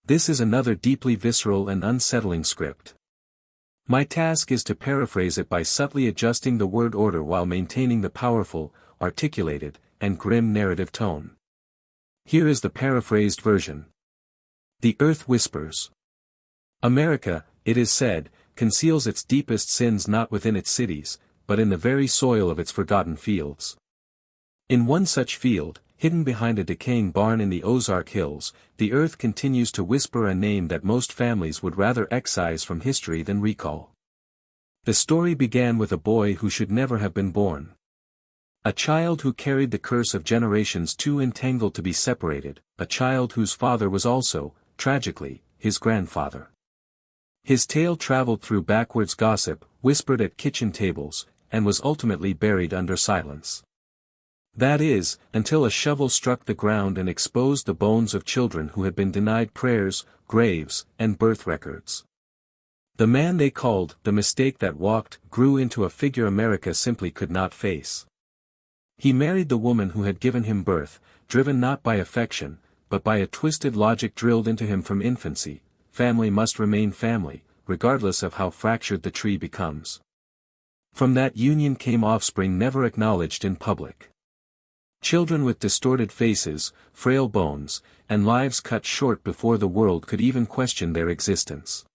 This is another deeply visceral and unsettling script. My task is to paraphrase it by subtly adjusting the word order while maintaining the powerful, articulated, and grim narrative tone. Here is the paraphrased version. The earth whispers. America, it is said, conceals its deepest sins not within its cities, but in the very soil of its forgotten fields. In one such field, hidden behind a decaying barn in the Ozark Hills, the earth continues to whisper a name that most families would rather excise from history than recall. The story began with a boy who should never have been born. A child who carried the curse of generations too entangled to be separated, a child whose father was also, tragically, his grandfather. His tale traveled through backwards gossip, whispered at kitchen tables, and was ultimately buried under silence. That is, until a shovel struck the ground and exposed the bones of children who had been denied prayers, graves, and birth records. The man they called the mistake that walked grew into a figure America simply could not face. He married the woman who had given him birth, driven not by affection, but by a twisted logic drilled into him from infancy: family must remain family, regardless of how fractured the tree becomes. From that union came offspring never acknowledged in public. Children with distorted faces, frail bones, and lives cut short before the world could even question their existence.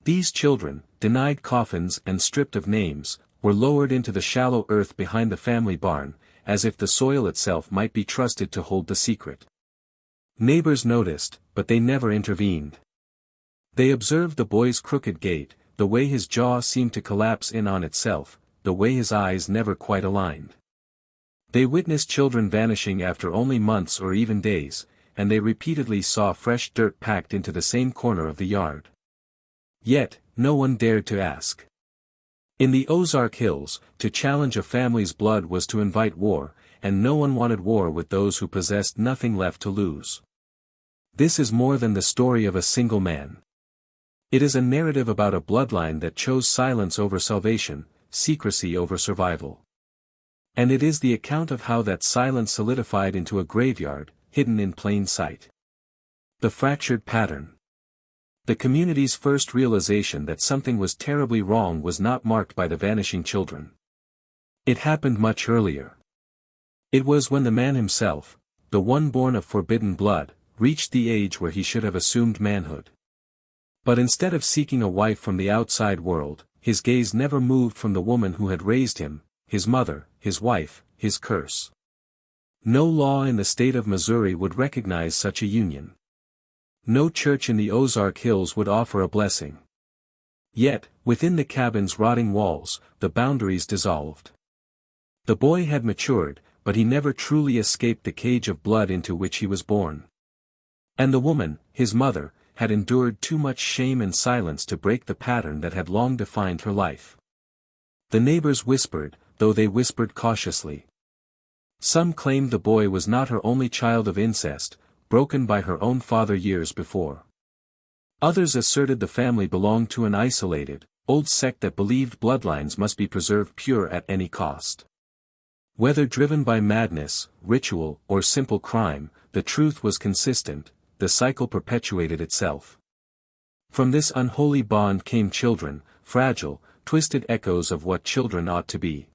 These children, denied coffins and stripped of names, were lowered into the shallow earth behind the family barn, as if the soil itself might be trusted to hold the secret. Neighbors noticed, but they never intervened. They observed the boy's crooked gait, the way his jaw seemed to collapse in on itself, the way his eyes never quite aligned. They witnessed children vanishing after only months or even days, and they repeatedly saw fresh dirt packed into the same corner of the yard. Yet, no one dared to ask. In the Ozark Hills, to challenge a family's blood was to invite war, and no one wanted war with those who possessed nothing left to lose. This is more than the story of a single man. It is a narrative about a bloodline that chose silence over salvation, secrecy over survival. And it is the account of how that silence solidified into a graveyard, hidden in plain sight. The fractured pattern. The community's first realization that something was terribly wrong was not marked by the vanishing children. It happened much earlier. It was when the man himself, the one born of forbidden blood, reached the age where he should have assumed manhood. But instead of seeking a wife from the outside world, his gaze never moved from the woman who had raised him, his mother, his wife, his curse. No law in the state of Missouri would recognize such a union. No church in the Ozark Hills would offer a blessing. Yet, within the cabin's rotting walls, the boundaries dissolved. The boy had matured, but he never truly escaped the cage of blood into which he was born. And the woman, his mother, had endured too much shame and silence to break the pattern that had long defined her life. The neighbors whispered, though they whispered cautiously. Some claimed the boy was not her only child of incest, broken by her own father years before. Others asserted the family belonged to an isolated, old sect that believed bloodlines must be preserved pure at any cost. Whether driven by madness, ritual, or simple crime, the truth was consistent: the cycle perpetuated itself. From this unholy bond came children, fragile, twisted echoes of what children ought to be.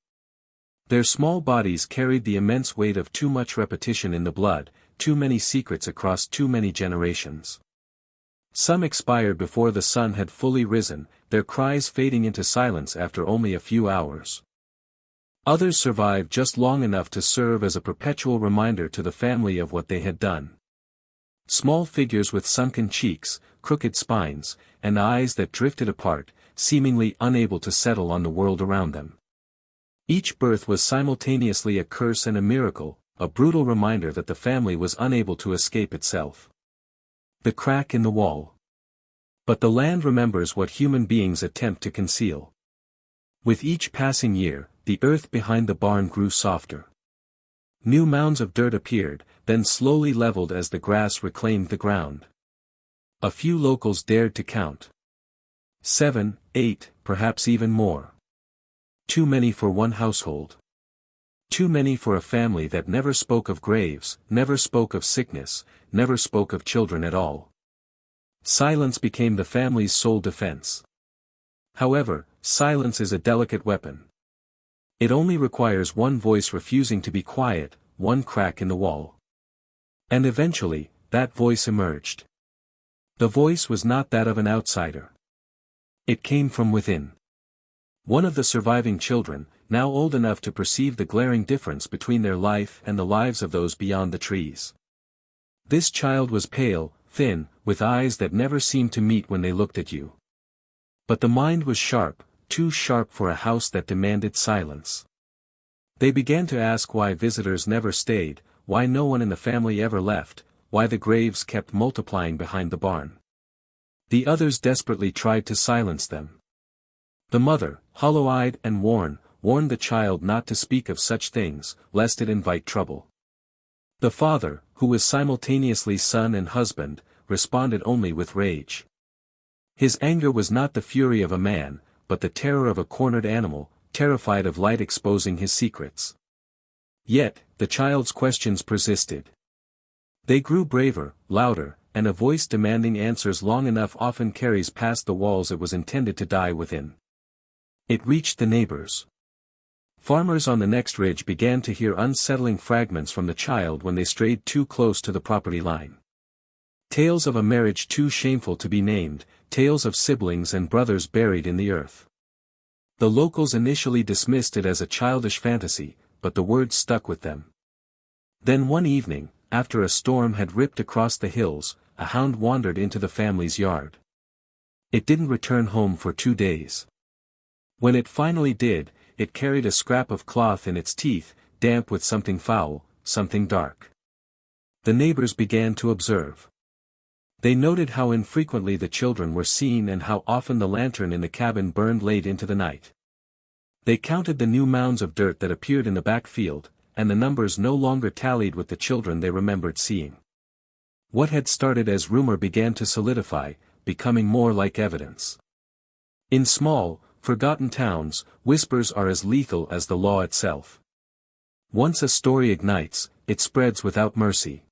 Their small bodies carried the immense weight of too much repetition in the blood, too many secrets across too many generations. Some expired before the sun had fully risen, their cries fading into silence after only a few hours. Others survived just long enough to serve as a perpetual reminder to the family of what they had done. Small figures with sunken cheeks, crooked spines, and eyes that drifted apart, seemingly unable to settle on the world around them. Each birth was simultaneously a curse and a miracle, a brutal reminder that the family was unable to escape itself. The crack in the wall. But the land remembers what human beings attempt to conceal. With each passing year, the earth behind the barn grew softer. New mounds of dirt appeared, then slowly leveled as the grass reclaimed the ground. A few locals dared to count. 7, 8, perhaps even more. Too many for one household. Too many for a family that never spoke of graves, never spoke of sickness, never spoke of children at all. Silence became the family's sole defense. However, silence is a delicate weapon. It only requires one voice refusing to be quiet, one crack in the wall. And eventually, that voice emerged. The voice was not that of an outsider. It came from within. One of the surviving children, now old enough to perceive the glaring difference between their life and the lives of those beyond the trees. This child was pale, thin, with eyes that never seemed to meet when they looked at you. But the mind was sharp, too sharp for a house that demanded silence. They began to ask why visitors never stayed, why no one in the family ever left, why the graves kept multiplying behind the barn. The others desperately tried to silence them. The mother, hollow-eyed and warned the child not to speak of such things, lest it invite trouble. The father, who was simultaneously son and husband, responded only with rage. His anger was not the fury of a man, but the terror of a cornered animal, terrified of light exposing his secrets. Yet, the child's questions persisted. They grew braver, louder, and a voice demanding answers long enough often carries past the walls it was intended to die within. It reached the neighbors. Farmers on the next ridge began to hear unsettling fragments from the child when they strayed too close to the property line. Tales of a marriage too shameful to be named, tales of siblings and brothers buried in the earth. The locals initially dismissed it as a childish fantasy, but the words stuck with them. Then one evening, after a storm had ripped across the hills, a hound wandered into the family's yard. It didn't return home for 2 days. When it finally did, it carried a scrap of cloth in its teeth, damp with something foul, something dark. The neighbors began to observe. They noted how infrequently the children were seen and how often the lantern in the cabin burned late into the night. They counted the new mounds of dirt that appeared in the back field, and the numbers no longer tallied with the children they remembered seeing. What had started as rumor began to solidify, becoming more like evidence. In small, forgotten towns, whispers are as lethal as the law itself. Once a story ignites, it spreads without mercy.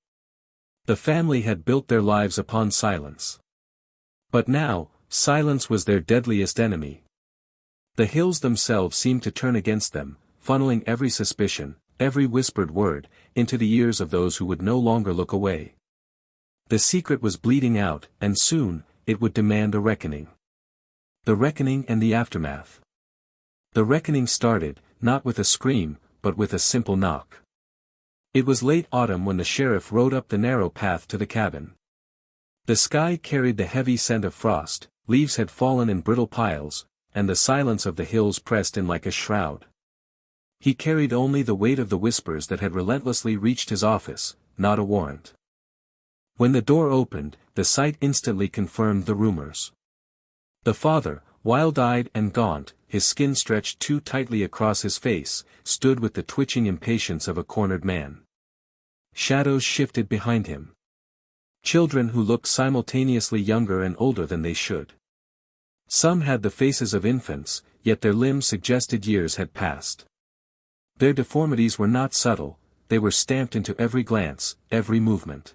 The family had built their lives upon silence. But now, silence was their deadliest enemy. The hills themselves seemed to turn against them, funneling every suspicion, every whispered word, into the ears of those who would no longer look away. The secret was bleeding out, and soon, it would demand a reckoning. The reckoning and the aftermath. The reckoning started, not with a scream, but with a simple knock. It was late autumn when the sheriff rode up the narrow path to the cabin. The sky carried the heavy scent of frost, leaves had fallen in brittle piles, and the silence of the hills pressed in like a shroud. He carried only the weight of the whispers that had relentlessly reached his office, not a warrant. When the door opened, the sight instantly confirmed the rumors. The father, wild-eyed and gaunt, his skin stretched too tightly across his face, stood with the twitching impatience of a cornered man. Shadows shifted behind him. Children who looked simultaneously younger and older than they should. Some had the faces of infants, yet their limbs suggested years had passed. Their deformities were not subtle, they were stamped into every glance, every movement.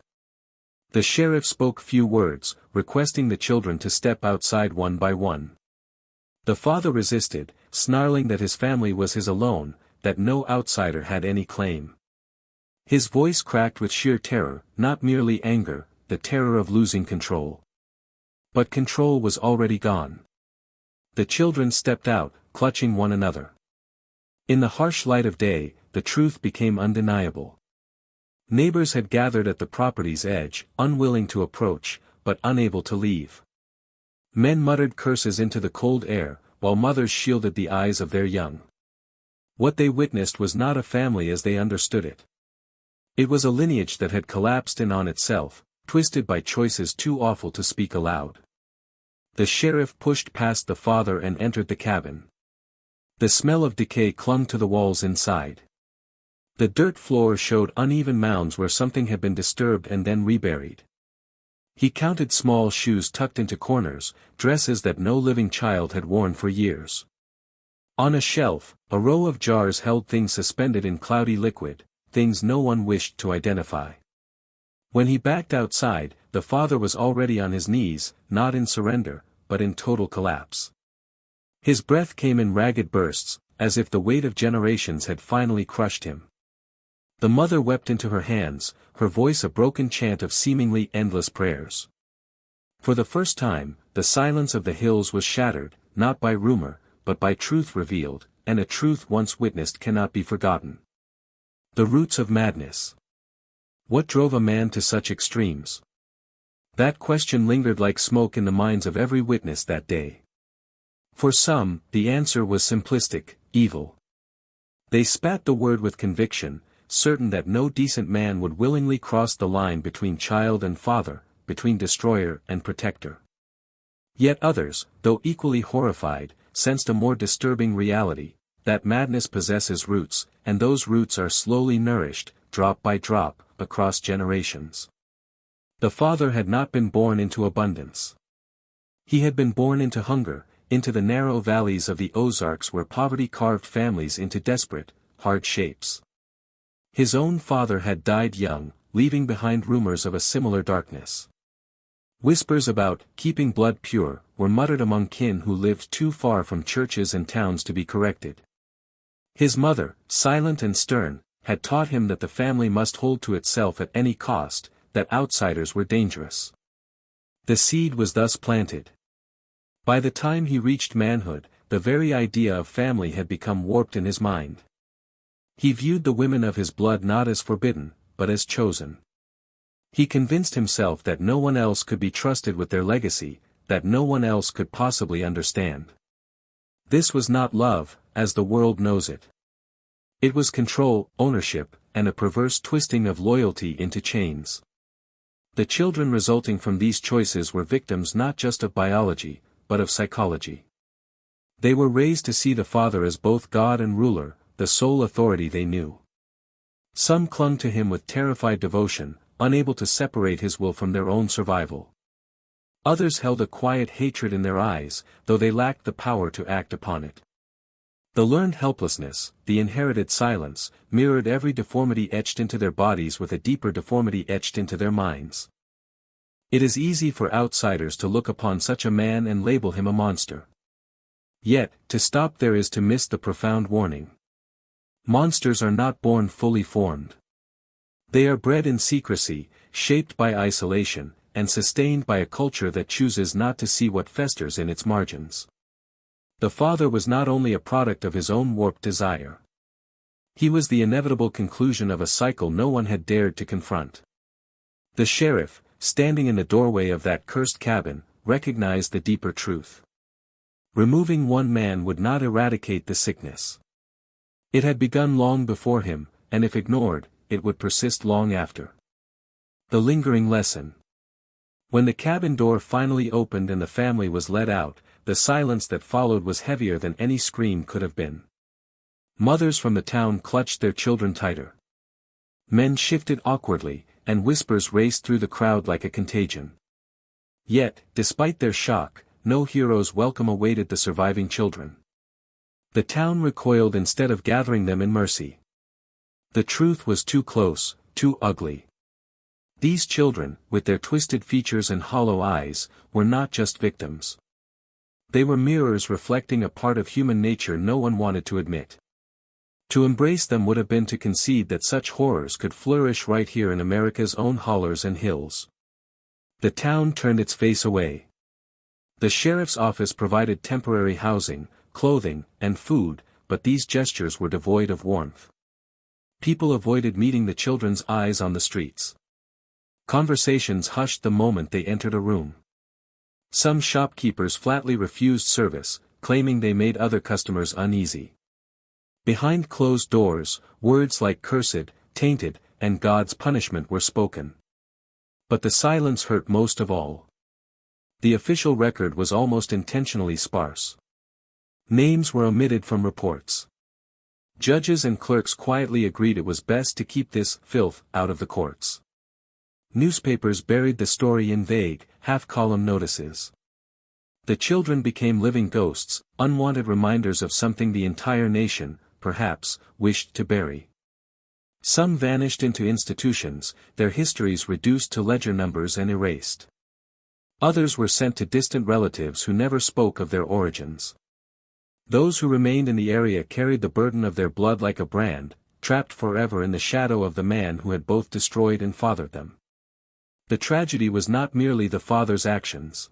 The sheriff spoke few words, requesting the children to step outside one by one. The father resisted, snarling that his family was his alone, that no outsider had any claim. His voice cracked with sheer terror, not merely anger, the terror of losing control. But control was already gone. The children stepped out, clutching one another. In the harsh light of day, the truth became undeniable. Neighbors had gathered at the property's edge, unwilling to approach, but unable to leave. Men muttered curses into the cold air, while mothers shielded the eyes of their young. What they witnessed was not a family as they understood it. It was a lineage that had collapsed in on itself, twisted by choices too awful to speak aloud. The sheriff pushed past the father and entered the cabin. The smell of decay clung to the walls inside. The dirt floor showed uneven mounds where something had been disturbed and then reburied. He counted small shoes tucked into corners, dresses that no living child had worn for years. On a shelf, a row of jars held things suspended in cloudy liquid, things no one wished to identify. When he backed outside, the father was already on his knees, not in surrender, but in total collapse. His breath came in ragged bursts, as if the weight of generations had finally crushed him. The mother wept into her hands, her voice a broken chant of seemingly endless prayers. For the first time, the silence of the hills was shattered, not by rumor, but by truth revealed, and a truth once witnessed cannot be forgotten. The roots of madness. What drove a man to such extremes? That question lingered like smoke in the minds of every witness that day. For some, the answer was simplistic: evil. They spat the word with conviction, certain that no decent man would willingly cross the line between child and father, between destroyer and protector. Yet others, though equally horrified, sensed a more disturbing reality, that madness possesses roots, and those roots are slowly nourished, drop by drop, across generations. The father had not been born into abundance. He had been born into hunger, into the narrow valleys of the Ozarks where poverty carved families into desperate, hard shapes. His own father had died young, leaving behind rumors of a similar darkness. Whispers about keeping blood pure were muttered among kin who lived too far from churches and towns to be corrected. His mother, silent and stern, had taught him that the family must hold to itself at any cost, that outsiders were dangerous. The seed was thus planted. By the time he reached manhood, the very idea of family had become warped in his mind. He viewed the women of his blood not as forbidden, but as chosen. He convinced himself that no one else could be trusted with their legacy, that no one else could possibly understand. This was not love, as the world knows it. It was control, ownership, and a perverse twisting of loyalty into chains. The children resulting from these choices were victims not just of biology, but of psychology. They were raised to see the father as both God and ruler, the sole authority they knew. Some clung to him with terrified devotion, unable to separate his will from their own survival. Others held a quiet hatred in their eyes, though they lacked the power to act upon it. The learned helplessness, the inherited silence, mirrored every deformity etched into their bodies with a deeper deformity etched into their minds. It is easy for outsiders to look upon such a man and label him a monster. Yet, to stop there is to miss the profound warning. Monsters are not born fully formed. They are bred in secrecy, shaped by isolation, and sustained by a culture that chooses not to see what festers in its margins. The father was not only a product of his own warped desire. He was the inevitable conclusion of a cycle no one had dared to confront. The sheriff, standing in the doorway of that cursed cabin, recognized the deeper truth. Removing one man would not eradicate the sickness. It had begun long before him, and if ignored, it would persist long after. The lingering lesson. When the cabin door finally opened and the family was let out, the silence that followed was heavier than any scream could have been. Mothers from the town clutched their children tighter. Men shifted awkwardly, and whispers raced through the crowd like a contagion. Yet, despite their shock, no hero's welcome awaited the surviving children. The town recoiled instead of gathering them in mercy. The truth was too close, too ugly. These children, with their twisted features and hollow eyes, were not just victims. They were mirrors reflecting a part of human nature no one wanted to admit. To embrace them would have been to concede that such horrors could flourish right here in America's own hollers and hills. The town turned its face away. The sheriff's office provided temporary housing, clothing, and food, but these gestures were devoid of warmth. People avoided meeting the children's eyes on the streets. Conversations hushed the moment they entered a room. Some shopkeepers flatly refused service, claiming they made other customers uneasy. Behind closed doors, words like cursed, tainted, and God's punishment were spoken. But the silence hurt most of all. The official record was almost intentionally sparse. Names were omitted from reports. Judges and clerks quietly agreed it was best to keep this filth out of the courts. Newspapers buried the story in vague, half-column notices. The children became living ghosts, unwanted reminders of something the entire nation, perhaps, wished to bury. Some vanished into institutions, their histories reduced to ledger numbers and erased. Others were sent to distant relatives who never spoke of their origins. Those who remained in the area carried the burden of their blood like a brand, trapped forever in the shadow of the man who had both destroyed and fathered them. The tragedy was not merely the father's actions.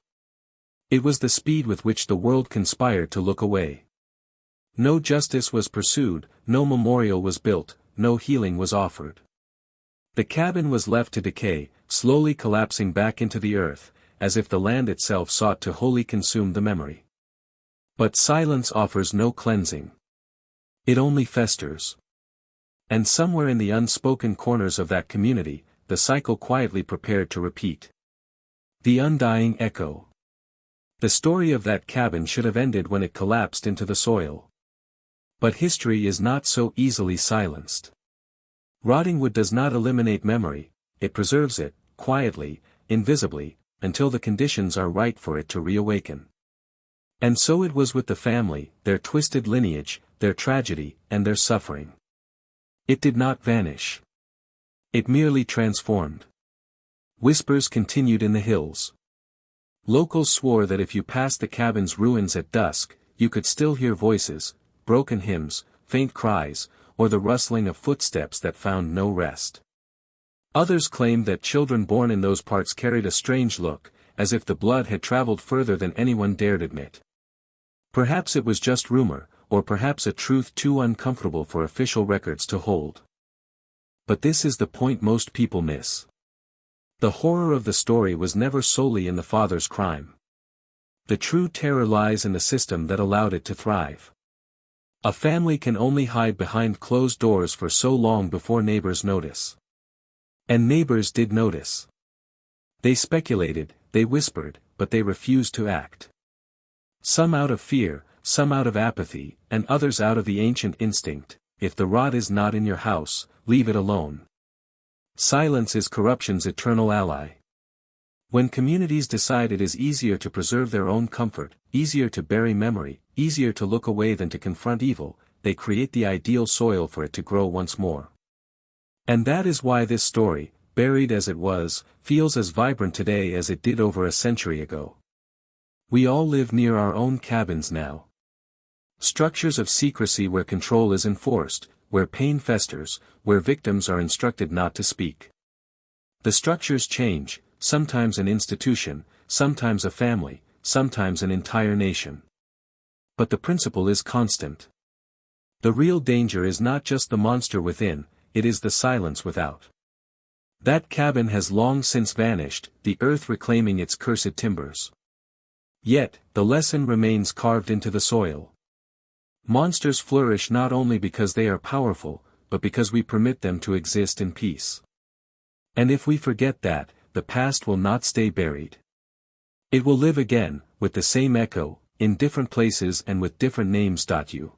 It was the speed with which the world conspired to look away. No justice was pursued, no memorial was built, no healing was offered. The cabin was left to decay, slowly collapsing back into the earth, as if the land itself sought to wholly consume the memory. But silence offers no cleansing. It only festers. And somewhere in the unspoken corners of that community, the cycle quietly prepared to repeat. The undying echo. The story of that cabin should have ended when it collapsed into the soil. But history is not so easily silenced. Rotting wood does not eliminate memory, it preserves it, quietly, invisibly, until the conditions are right for it to reawaken. And so it was with the family, their twisted lineage, their tragedy, and their suffering. It did not vanish. It merely transformed. Whispers continued in the hills. Locals swore that if you passed the cabin's ruins at dusk, you could still hear voices, broken hymns, faint cries, or the rustling of footsteps that found no rest. Others claimed that children born in those parts carried a strange look, as if the blood had traveled further than anyone dared admit. Perhaps it was just rumor, or perhaps a truth too uncomfortable for official records to hold. But this is the point most people miss. The horror of the story was never solely in the father's crime. The true terror lies in the system that allowed it to thrive. A family can only hide behind closed doors for so long before neighbors notice. And neighbors did notice. They speculated, they whispered, but they refused to act. Some out of fear, some out of apathy, and others out of the ancient instinct, if the rot is not in your house, leave it alone. Silence is corruption's eternal ally. When communities decide it is easier to preserve their own comfort, easier to bury memory, easier to look away than to confront evil, they create the ideal soil for it to grow once more. And that is why this story, buried as it was, feels as vibrant today as it did over a century ago. We all live near our own cabins now. Structures of secrecy where control is enforced, where pain festers, where victims are instructed not to speak. The structures change, sometimes an institution, sometimes a family, sometimes an entire nation. But the principle is constant. The real danger is not just the monster within, it is the silence without. That cabin has long since vanished, the earth reclaiming its cursed timbers. Yet, the lesson remains carved into the soil. Monsters flourish not only because they are powerful, but because we permit them to exist in peace. And if we forget that, the past will not stay buried. It will live again, with the same echo, in different places and with different names. You.